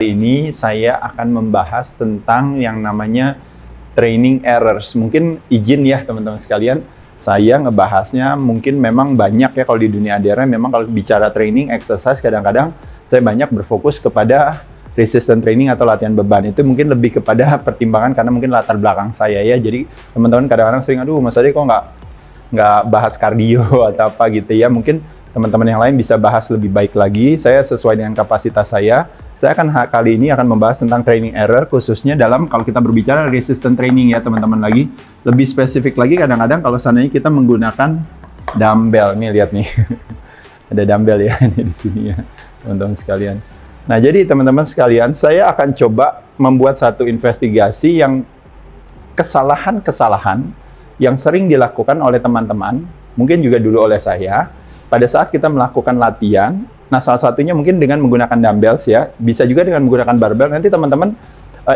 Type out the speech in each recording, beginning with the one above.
Ini saya akan membahas tentang yang namanya training errors. Mungkin izin ya teman-teman sekalian, saya ngebahasnya mungkin memang banyak ya kalau di dunia ADR. Memang kalau bicara training, exercise, kadang-kadang saya banyak berfokus kepada resistance training atau latihan beban. Itu mungkin lebih kepada pertimbangan karena mungkin latar belakang saya ya. Jadi teman-teman kadang-kadang sering, aduh Mas Ade kok nggak bahas kardio atau apa gitu ya. Mungkin teman-teman yang lain bisa bahas lebih baik lagi. Saya sesuai dengan kapasitas saya. Saya akan kali ini akan membahas tentang training error, khususnya dalam kalau kita berbicara resistance training ya teman-teman lagi. Lebih spesifik lagi kadang-kadang kalau seandainya kita menggunakan dumbbell. Nih lihat nih, ada dumbbell ya ini di sini ya teman-teman sekalian. Nah jadi teman-teman sekalian, saya akan coba membuat satu investigasi yang kesalahan-kesalahan yang sering dilakukan oleh teman-teman, mungkin juga dulu oleh saya, pada saat kita melakukan latihan. Nah, salah satunya mungkin dengan menggunakan dumbbells ya, bisa juga dengan menggunakan barbell. Nanti teman-teman,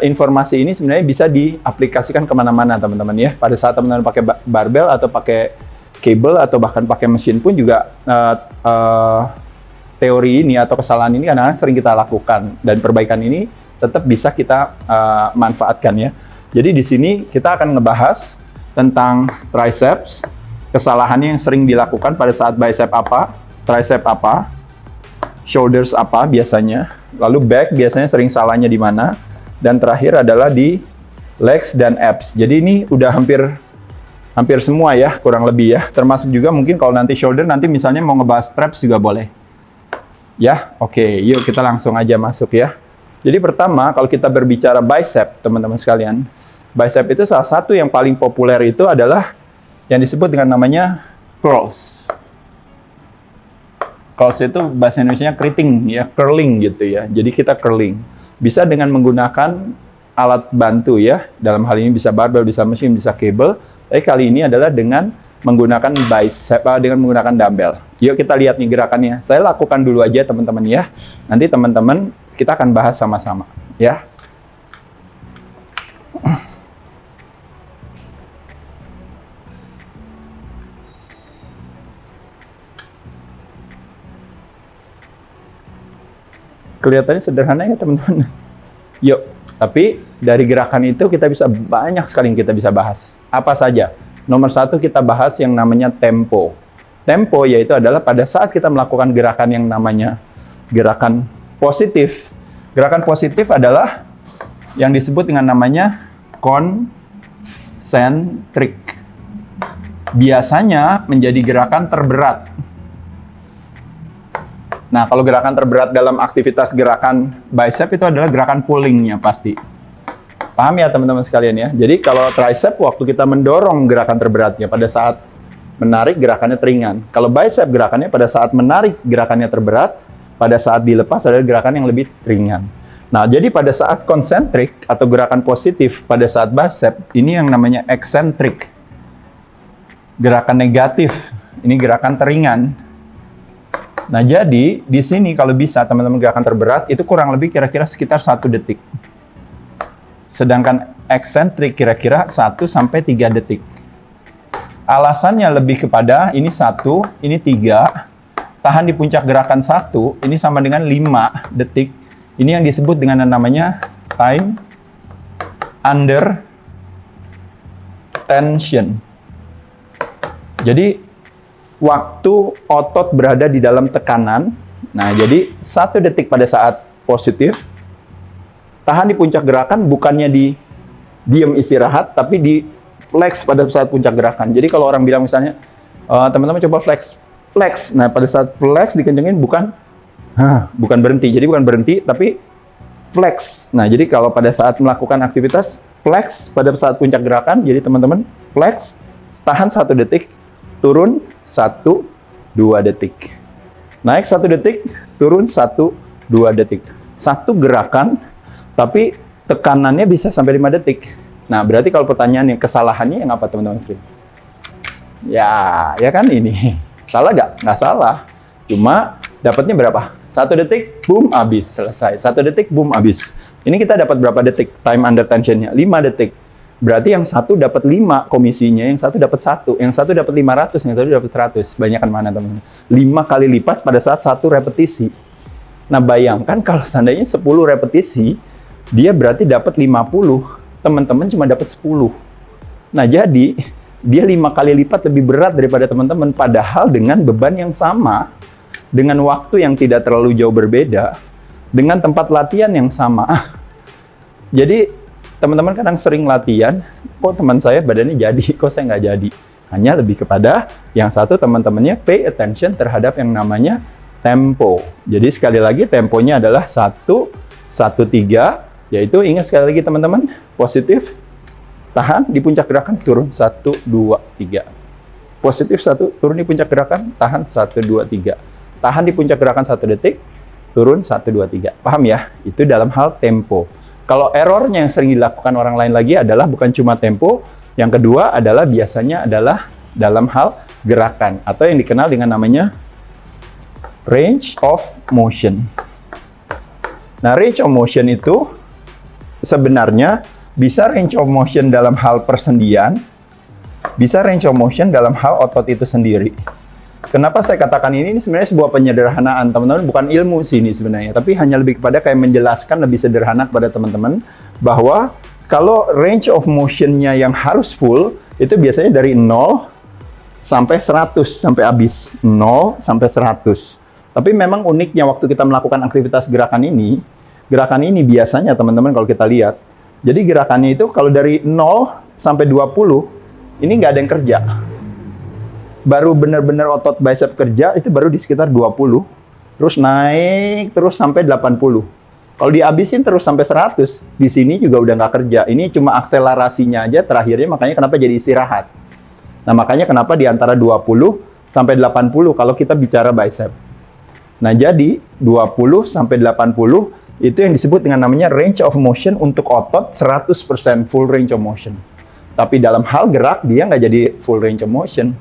informasi ini sebenarnya bisa diaplikasikan kemana-mana teman-teman ya. Pada saat teman-teman pakai barbell atau pakai cable atau bahkan pakai mesin pun juga teori ini atau kesalahan ini kadang-kadang sering kita lakukan. Dan perbaikan ini tetap bisa kita manfaatkan ya. Jadi di sini kita akan ngebahas tentang triceps, kesalahannya yang sering dilakukan pada saat bicep apa, tricep apa, shoulders apa biasanya, lalu back biasanya sering salahnya di mana, dan terakhir adalah di legs dan abs. Jadi ini udah hampir semua ya, kurang lebih ya. Termasuk juga mungkin kalau nanti shoulder, nanti misalnya mau ngebahas traps juga boleh. Ya, oke, yuk kita langsung aja masuk ya. Jadi pertama, kalau kita berbicara bicep, teman-teman sekalian, bicep itu salah satu yang paling populer itu adalah yang disebut dengan namanya curls. Curls itu bahasa Indonesianya keriting ya, curling gitu ya. Jadi kita curling. Bisa dengan menggunakan alat bantu ya. Dalam hal ini bisa barbell, bisa mesin, bisa cable. Tapi kali ini adalah dengan menggunakan bicep, dengan menggunakan dumbbell. Yuk kita lihat nih gerakannya. Saya lakukan dulu aja teman-teman ya. Nanti teman-teman kita akan bahas sama-sama ya. Kelihatannya sederhana ya teman-teman. Yuk, tapi dari gerakan itu kita bisa banyak sekali yang kita bisa bahas. Apa saja? Nomor satu kita bahas yang namanya tempo. Tempo yaitu adalah pada saat kita melakukan gerakan yang namanya gerakan positif. Gerakan positif adalah yang disebut dengan namanya concentric. Biasanya menjadi gerakan terberat. Nah, kalau gerakan terberat dalam aktivitas gerakan bicep itu adalah gerakan pullingnya pasti. Paham ya teman-teman sekalian ya? Jadi kalau tricep waktu kita mendorong gerakan terberatnya, pada saat menarik gerakannya teringan. Kalau bicep gerakannya pada saat menarik gerakannya terberat, pada saat dilepas adalah gerakan yang lebih ringan. Nah, jadi pada saat konsentrik atau gerakan positif pada saat bicep, ini yang namanya eksentrik. Gerakan negatif, ini gerakan teringan. Nah, jadi di sini kalau bisa teman-teman gerakan terberat itu kurang lebih kira-kira sekitar 1 detik. Sedangkan eksentrik kira-kira 1 sampai 3 detik. Alasannya lebih kepada ini 1, ini 3. Tahan di puncak gerakan 1, ini sama dengan 5 detik. Ini yang disebut dengan namanya time under tension. Jadi waktu otot berada di dalam tekanan. Nah, jadi 1 detik pada saat positif. Tahan di puncak gerakan, bukannya di diam istirahat, tapi di flex pada saat puncak gerakan. Jadi kalau orang bilang misalnya, teman-teman coba flex. Nah, pada saat flex dikencengin bukan berhenti. Jadi bukan berhenti, tapi flex. Nah, jadi kalau pada saat melakukan aktivitas flex pada saat puncak gerakan, jadi teman-teman flex, tahan 1 detik, turun 1-2 detik. Naik 1 detik, turun 1-2 detik. Satu gerakan, tapi tekanannya bisa sampai 5 detik. Nah, berarti kalau pertanyaannya kesalahannya yang apa teman-teman sering? Ya kan ini. Salah nggak? Nggak salah. Cuma dapatnya berapa? 1 detik, boom, habis. Selesai. 1 detik, boom, habis. Ini kita dapat berapa detik time under tension-nya? 5 detik. Berarti yang satu dapat 5 komisinya, yang satu dapat 1, yang satu dapat 500, yang satu dapat 100. Banyakan mana teman-teman? 5 kali lipat pada saat 1 repetisi. Nah, bayangkan kalau seandainya 10 repetisi, dia berarti dapat 50, teman-teman cuma dapat 10. Nah, jadi dia 5 kali lipat lebih berat daripada teman-teman, padahal dengan beban yang sama, dengan waktu yang tidak terlalu jauh berbeda, dengan tempat latihan yang sama. Jadi, teman-teman kadang sering latihan, kok teman saya badannya jadi, kok saya nggak jadi. Hanya lebih kepada yang satu teman-temannya pay attention terhadap yang namanya tempo. Jadi sekali lagi temponya adalah 1, 1, 3, yaitu ingat sekali lagi teman-teman, positif, tahan di puncak gerakan, turun 1, 2, 3. Positif 1, turun di puncak gerakan, tahan 1, 2, 3. Tahan di puncak gerakan 1 detik, turun 1, 2, 3. Paham ya? Itu dalam hal tempo. Kalau errornya yang sering dilakukan orang lain lagi adalah bukan cuma tempo, yang kedua adalah biasanya adalah dalam hal gerakan atau yang dikenal dengan namanya range of motion. Nah, range of motion itu sebenarnya bisa range of motion dalam hal persendian, bisa range of motion dalam hal otot itu sendiri. Kenapa saya katakan ini sebenarnya sebuah penyederhanaan, teman-teman, bukan ilmu sih ini sebenarnya, tapi hanya lebih kepada kayak menjelaskan lebih sederhana kepada teman-teman bahwa kalau range of motion-nya yang harus full, itu biasanya dari 0 sampai 100, sampai habis. 0 sampai 100. Tapi memang uniknya waktu kita melakukan aktivitas gerakan ini biasanya teman-teman kalau kita lihat, jadi gerakannya itu kalau dari 0 sampai 20, ini nggak ada yang kerja. Baru benar-benar otot bicep kerja, itu baru di sekitar 20. Terus naik, terus sampai 80. Kalau dihabisin terus sampai 100, di sini juga udah nggak kerja. Ini cuma akselerasinya aja terakhirnya, makanya kenapa jadi istirahat. Nah, makanya kenapa di antara 20 sampai 80 kalau kita bicara bicep. Nah, jadi 20 sampai 80 itu yang disebut dengan namanya range of motion untuk otot 100% full range of motion. Tapi dalam hal gerak, dia nggak jadi full range of motion.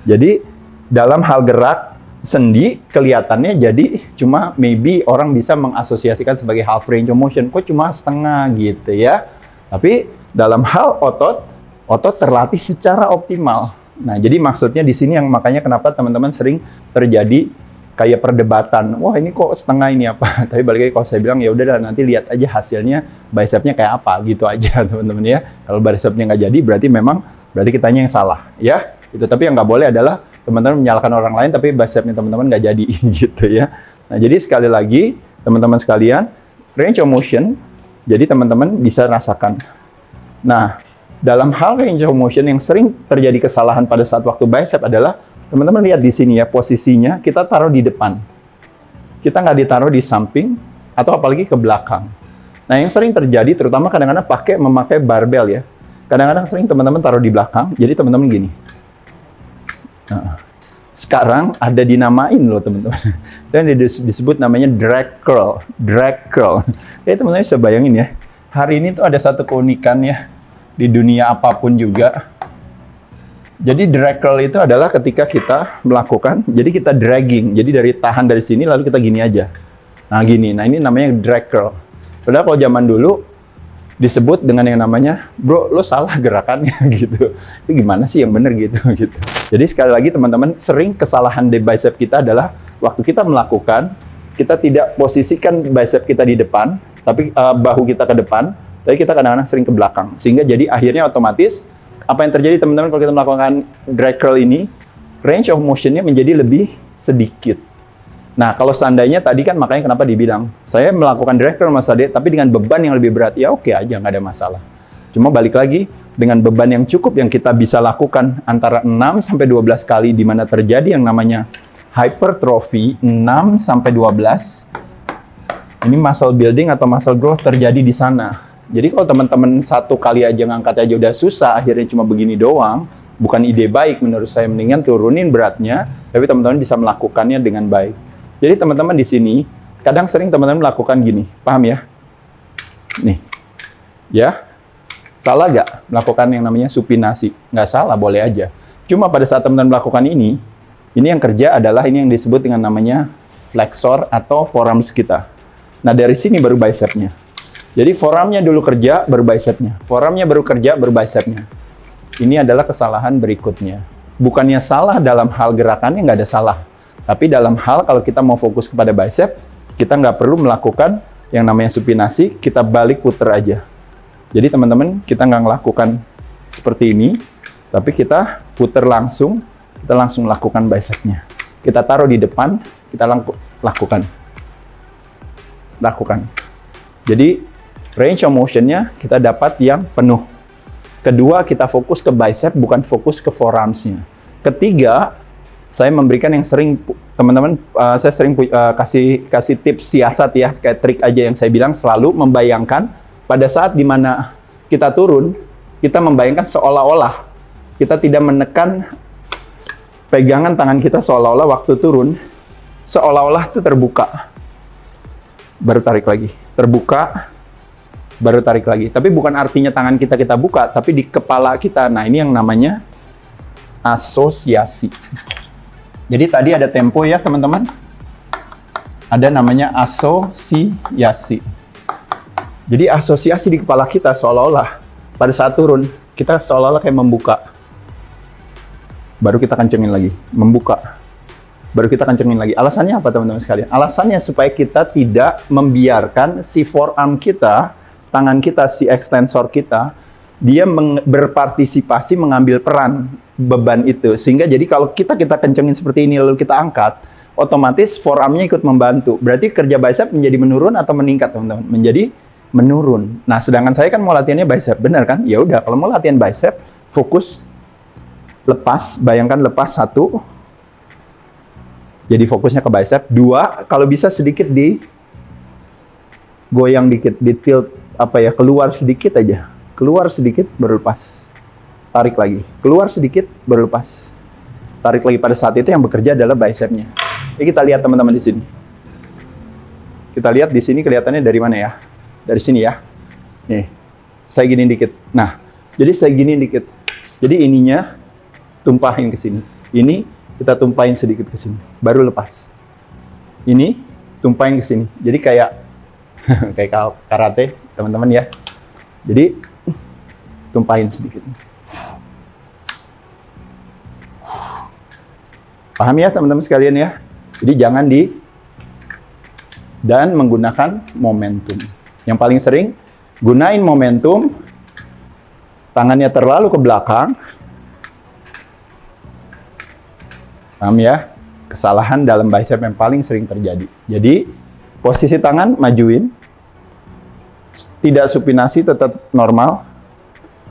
Jadi, dalam hal gerak, sendi kelihatannya jadi cuma maybe orang bisa mengasosiasikan sebagai half range of motion, kok cuma setengah gitu ya. Tapi dalam hal otot terlatih secara optimal. Nah, jadi maksudnya di sini yang makanya kenapa teman-teman sering terjadi kayak perdebatan, wah ini kok setengah ini apa? Tapi balik lagi kalau saya bilang ya udah nanti lihat aja hasilnya bicepnya kayak apa gitu aja teman-teman ya. Kalau bicepnya nggak jadi berarti kitanya yang salah ya. Itu tapi yang nggak boleh adalah teman-teman menyalahkan orang lain, tapi bicepnya teman-teman nggak jadi, gitu ya. Nah, jadi sekali lagi, teman-teman sekalian, range of motion, jadi teman-teman bisa rasakan. Nah, dalam hal range of motion yang sering terjadi kesalahan pada saat waktu bicep adalah, teman-teman lihat di sini ya, posisinya kita taruh di depan. Kita nggak ditaruh di samping, atau apalagi ke belakang. Nah, yang sering terjadi, terutama kadang-kadang memakai barbel ya. Kadang-kadang sering teman-teman taruh di belakang, jadi teman-teman gini. Nah, sekarang ada dinamain loh teman-teman, dan disebut namanya drag curl. Ya teman-teman bisa bayangin ya, hari ini tuh ada satu keunikan ya di dunia apapun juga. Jadi drag curl itu adalah ketika kita melakukan, jadi kita dragging, jadi tahan dari sini lalu kita gini aja. Nah gini, nah ini namanya drag curl. Padahal kalau zaman dulu disebut dengan yang namanya, bro, lo salah gerakannya gitu. Itu gimana sih yang bener gitu. Jadi sekali lagi teman-teman, sering kesalahan di bicep kita adalah waktu kita melakukan, kita tidak posisikan bicep kita di depan, tapi bahu kita ke depan, tapi kita kadang-kadang sering ke belakang. Sehingga jadi akhirnya otomatis, apa yang terjadi teman-teman kalau kita melakukan drag curl ini, range of motion-nya menjadi lebih sedikit. Nah, kalau seandainya tadi kan makanya kenapa dibilang, saya melakukan drag curl Mas Ade, tapi dengan beban yang lebih berat, ya oke aja, nggak ada masalah. Cuma balik lagi, dengan beban yang cukup yang kita bisa lakukan antara 6-12 kali, di mana terjadi yang namanya hypertrophy, 6-12, ini muscle building atau muscle growth terjadi di sana. Jadi kalau teman-teman satu kali aja ngangkat aja udah susah, akhirnya cuma begini doang, bukan ide baik menurut saya, mendingan turunin beratnya, tapi teman-teman bisa melakukannya dengan baik. Jadi teman-teman di sini, kadang sering teman-teman melakukan gini, paham ya? Nih, ya, salah nggak melakukan yang namanya supinasi? Nggak salah, boleh aja. Cuma pada saat teman-teman melakukan ini yang kerja adalah ini yang disebut dengan namanya flexor atau forearms kita. Nah dari sini baru bicepnya. Jadi forearmnya dulu kerja, baru bicepnya. Forearmnya baru kerja, baru bicepnya. Ini adalah kesalahan berikutnya. Bukannya salah dalam hal gerakannya, nggak ada salah. Tapi dalam hal kalau kita mau fokus kepada bicep, Kita nggak perlu melakukan yang namanya supinasi, kita balik puter aja. Jadi teman-teman, kita nggak melakukan seperti ini, tapi kita puter langsung, kita langsung lakukan bicepnya. Kita taruh di depan, kita lakukan. Jadi range of motion-nya kita dapat yang penuh. Kedua, kita fokus ke bicep, bukan fokus ke forearms-nya. Ketiga, saya memberikan yang sering teman-teman, saya sering kasih tips siasat ya, kayak trik aja yang saya bilang, selalu membayangkan pada saat dimana kita turun, kita membayangkan seolah-olah kita tidak menekan pegangan tangan kita, seolah-olah waktu turun, seolah-olah itu terbuka, baru tarik lagi, terbuka, baru tarik lagi. Tapi bukan artinya tangan kita buka, tapi di kepala kita. Nah, ini yang namanya asosiasi. Jadi tadi ada tempo ya, teman-teman. Ada namanya asosiasi. Jadi asosiasi di kepala kita seolah-olah pada saat turun, kita seolah-olah kayak membuka. Baru kita kencengin lagi, membuka. Baru kita kencengin lagi. Alasannya apa, teman-teman sekalian? Alasannya supaya kita tidak membiarkan si forearm kita, tangan kita, si extensor kita, dia berpartisipasi mengambil peran beban itu. Sehingga jadi kalau kita kencengin seperti ini lalu kita angkat, otomatis forearmnya ikut membantu. Berarti kerja bicep menjadi menurun atau meningkat, teman-teman? Menjadi menurun. Nah, sedangkan saya kan mau latihannya bicep, benar kan? Ya udah, kalau mau latihan bicep, fokus lepas, bayangkan lepas satu. Jadi fokusnya ke bicep. Dua, kalau bisa sedikit goyang dikit, di tilt keluar sedikit aja. Keluar sedikit, baru lepas. Tarik lagi. Keluar sedikit, baru lepas. Tarik lagi. Pada saat itu yang bekerja adalah bicepnya. Ini kita lihat teman-teman di sini. Kita lihat di sini kelihatannya dari mana ya? Dari sini ya. Nih, saya gini dikit. Nah, jadi saya gini dikit. Jadi ininya tumpahin ke sini. Ini kita tumpahin sedikit ke sini. Baru lepas. Ini tumpahin ke sini. Jadi kayak karate, teman-teman ya. Jadi tumpahin sedikit. Paham ya teman-teman sekalian ya? Jadi jangan dan menggunakan momentum. Yang paling sering, gunain momentum, tangannya terlalu ke belakang. Paham ya? Kesalahan dalam bicep yang paling sering terjadi. Jadi, posisi tangan majuin, tidak supinasi, tetap normal.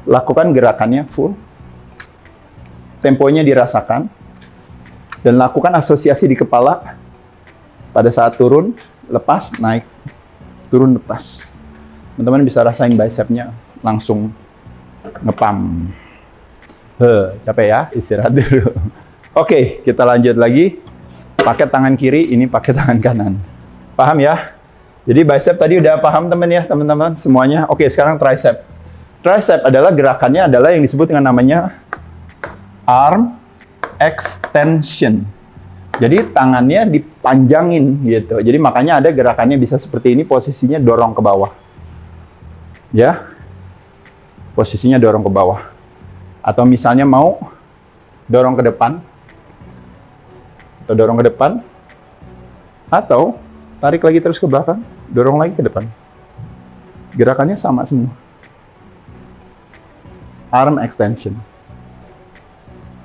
Lakukan gerakannya full. Temponya dirasakan. Dan lakukan asosiasi di kepala. Pada saat turun, lepas, naik. Turun, lepas. Teman-teman bisa rasain bicepnya langsung ngepam. Capek ya? Istirahat dulu. Oke, kita lanjut lagi. Pakai tangan kiri, ini pakai tangan kanan. Paham ya? Jadi bicep tadi udah paham teman-teman semuanya. Oke, sekarang tricep. Tricep adalah gerakannya adalah yang disebut dengan namanya arm extension. Jadi tangannya dipanjangin gitu. Jadi makanya ada gerakannya bisa seperti ini, posisinya dorong ke bawah. Ya. Posisinya dorong ke bawah. Atau misalnya mau dorong ke depan. Atau dorong ke depan. Atau tarik lagi terus ke belakang, dorong lagi ke depan. Gerakannya sama semua. Arm extension.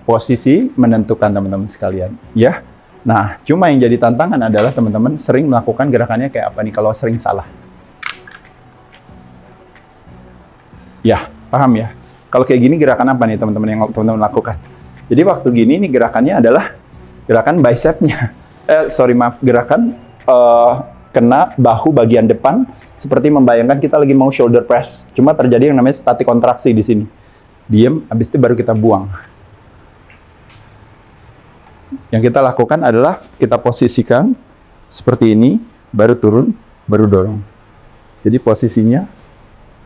Posisi menentukan teman-teman sekalian, ya. Nah, cuma yang jadi tantangan adalah teman-teman sering melakukan gerakannya kayak apa nih kalau sering salah. Ya, paham ya? Kalau kayak gini gerakan apa nih teman-teman yang teman-teman lakukan? Jadi waktu gini nih gerakannya adalah gerakan bicepnya. Gerakan kena bahu bagian depan seperti membayangkan kita lagi mau shoulder press. Cuma terjadi yang namanya static kontraksi di sini. Diam, habis itu baru kita buang. Yang kita lakukan adalah kita posisikan seperti ini, baru turun, baru dorong. Jadi posisinya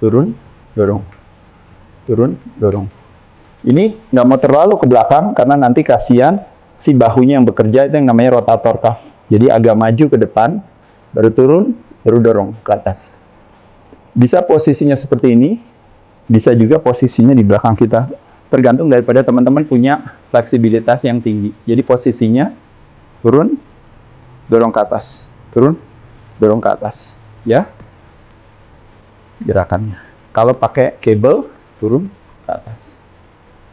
turun, dorong. Turun, dorong. Ini nggak mau terlalu ke belakang karena nanti kasihan si bahunya yang bekerja, itu yang namanya rotator cuff. Jadi agak maju ke depan, baru turun, baru dorong ke atas. Bisa posisinya seperti ini, bisa juga posisinya di belakang kita. Tergantung daripada teman-teman punya fleksibilitas yang tinggi. Jadi posisinya turun, dorong ke atas. Turun, dorong ke atas, ya. Gerakannya. Kalau pakai kabel, turun ke atas.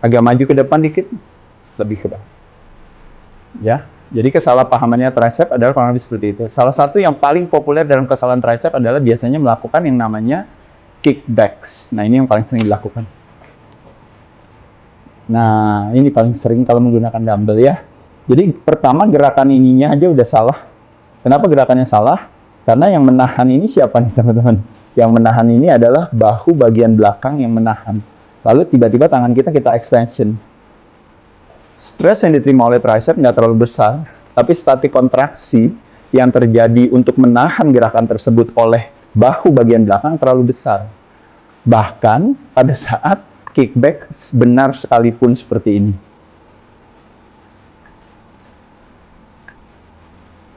Agak maju ke depan dikit, lebih ke bawah. Ya. Jadi kesalahpahamannya tricep adalah kurang lebih seperti itu. Salah satu yang paling populer dalam kesalahan tricep adalah biasanya melakukan yang namanya kickbacks. Nah, ini yang paling sering dilakukan. Nah, ini paling sering kalau menggunakan dumbbell ya. Jadi pertama gerakan ininya aja udah salah. Kenapa gerakannya salah? Karena yang menahan ini siapa nih teman-teman? Yang menahan ini adalah bahu bagian belakang yang menahan. Lalu tiba-tiba tangan kita extension. Stres yang diterima oleh tricep nggak terlalu besar, tapi statik kontraksi yang terjadi untuk menahan gerakan tersebut oleh bahu bagian belakang terlalu besar. Bahkan pada saat kickback benar sekalipun seperti ini.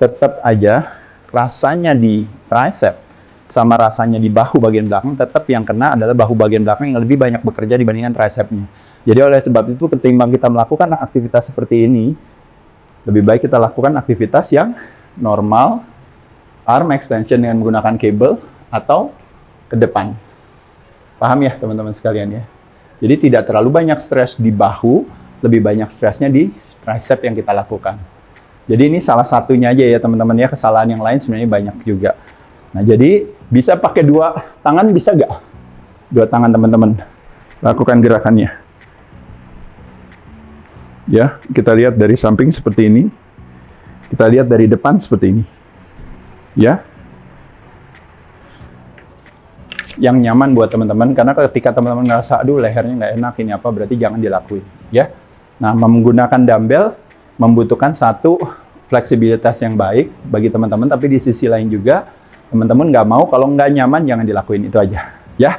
Tetap aja rasanya di tricep sama rasanya di bahu bagian belakang, tetap yang kena adalah bahu bagian belakang yang lebih banyak bekerja dibandingkan tricepnya. Jadi oleh sebab itu ketimbang kita melakukan aktivitas seperti ini, lebih baik kita lakukan aktivitas yang normal, arm extension dengan menggunakan kabel atau ke depan. Paham ya teman-teman sekalian ya? Jadi tidak terlalu banyak stres di bahu, lebih banyak stresnya di tricep yang kita lakukan. Jadi ini salah satunya aja ya teman-teman ya, kesalahan yang lain sebenarnya banyak juga. Nah jadi bisa pakai dua tangan, bisa nggak? Dua tangan teman-teman, lakukan gerakannya. Ya, kita lihat dari samping seperti ini. Kita lihat dari depan seperti ini. Ya. Yang nyaman buat teman-teman, karena ketika teman-teman ngerasa, aduh lehernya nggak enak, ini apa, berarti jangan dilakuin. Ya. Nah, menggunakan dumbbell membutuhkan satu fleksibilitas yang baik bagi teman-teman, tapi di sisi lain juga, teman-teman nggak mau, kalau nggak nyaman, jangan dilakuin, itu aja. Ya.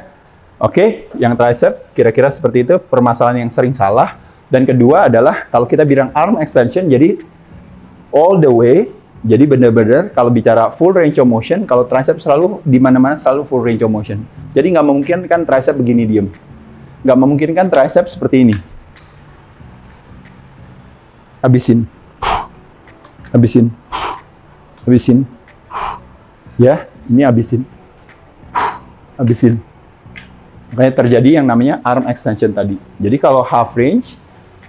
Oke, yang tricep, kira-kira seperti itu, permasalahan yang sering salah. Dan kedua adalah kalau kita bilang arm extension, jadi all the way, jadi benar-benar kalau bicara full range of motion, kalau tricep selalu di mana-mana selalu full range of motion. Jadi nggak memungkinkan tricep begini diem, nggak memungkinkan tricep seperti ini. Habisin, habisin, habisin, ya ini habisin, habisin. Makanya terjadi yang namanya arm extension tadi. Jadi kalau half range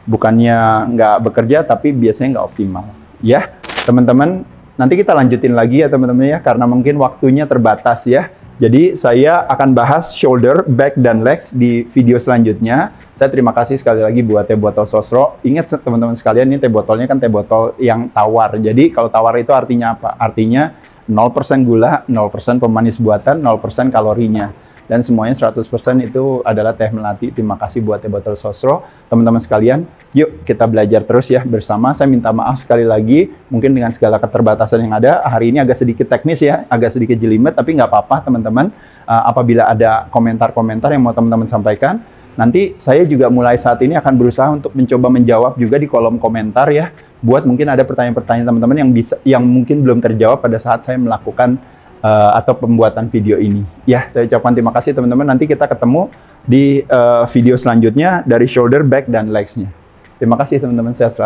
bukannya nggak bekerja, tapi biasanya nggak optimal. Ya, teman-teman, nanti kita lanjutin lagi ya teman-teman ya, karena mungkin waktunya terbatas ya. Jadi saya akan bahas shoulder, back, dan legs di video selanjutnya. Saya terima kasih sekali lagi buat teh botol Sosro. Ingat teman-teman sekalian, ini teh botolnya kan teh botol yang tawar. Jadi kalau tawar itu artinya apa? Artinya 0% gula, 0% pemanis buatan, 0% kalorinya. Dan semuanya 100% itu adalah teh melati. Terima kasih buat teh botol Sosro. Teman-teman sekalian, yuk kita belajar terus ya bersama. Saya minta maaf sekali lagi, mungkin dengan segala keterbatasan yang ada, hari ini agak sedikit teknis ya, agak sedikit jelimet, tapi nggak apa-apa teman-teman. Apabila ada komentar-komentar yang mau teman-teman sampaikan, nanti saya juga mulai saat ini akan berusaha untuk mencoba menjawab juga di kolom komentar ya, buat mungkin ada pertanyaan-pertanyaan teman-teman yang mungkin belum terjawab pada saat saya melakukan atau pembuatan video ini. Ya, saya ucapkan terima kasih teman-teman. Nanti kita ketemu di video selanjutnya dari shoulder, back, dan legs-nya. Terima kasih teman-teman. Sehat selalu.